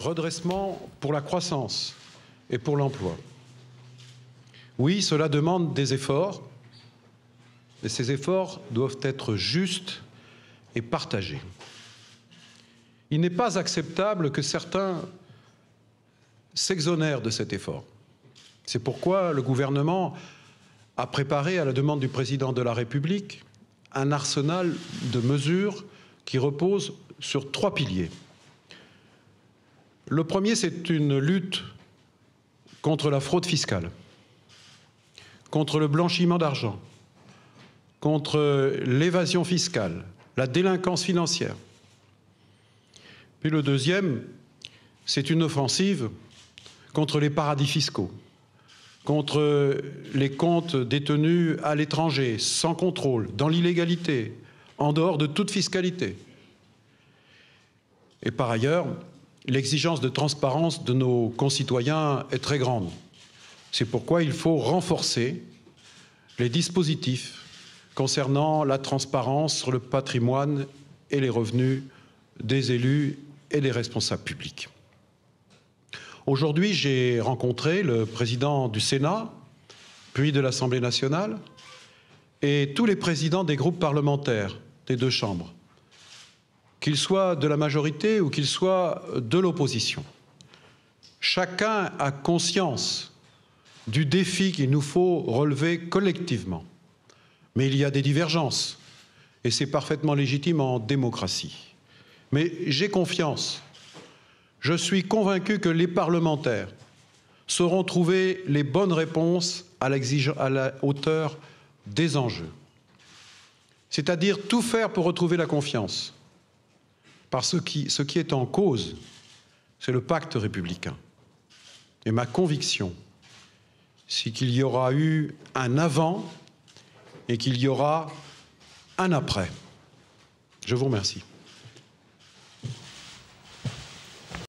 Redressement pour la croissance et pour l'emploi. Oui, cela demande des efforts, mais ces efforts doivent être justes et partagés. Il n'est pas acceptable que certains s'exonèrent de cet effort. C'est pourquoi le gouvernement a préparé, à la demande du président de la République, un arsenal de mesures qui repose sur 3 piliers. Le premier, c'est une lutte contre la fraude fiscale, contre le blanchiment d'argent, contre l'évasion fiscale, la délinquance financière. Puis le deuxième, c'est une offensive contre les paradis fiscaux, contre les comptes détenus à l'étranger, sans contrôle, dans l'illégalité, en dehors de toute fiscalité. Et par ailleurs, l'exigence de transparence de nos concitoyens est très grande. C'est pourquoi il faut renforcer les dispositifs concernant la transparence sur le patrimoine et les revenus des élus et des responsables publics. Aujourd'hui, j'ai rencontré le président du Sénat, puis de l'Assemblée nationale, et tous les présidents des groupes parlementaires des 2 chambres, qu'ils soient de la majorité ou qu'ils soient de l'opposition. Chacun a conscience du défi qu'il nous faut relever collectivement. Mais il y a des divergences, et c'est parfaitement légitime en démocratie. Mais j'ai confiance. Je suis convaincu que les parlementaires sauront trouver les bonnes réponses à la hauteur des enjeux. C'est-à-dire tout faire pour retrouver la confiance. Parce que ce qui est en cause, c'est le pacte républicain. Et ma conviction, c'est qu'il y aura eu un avant et qu'il y aura un après. Je vous remercie.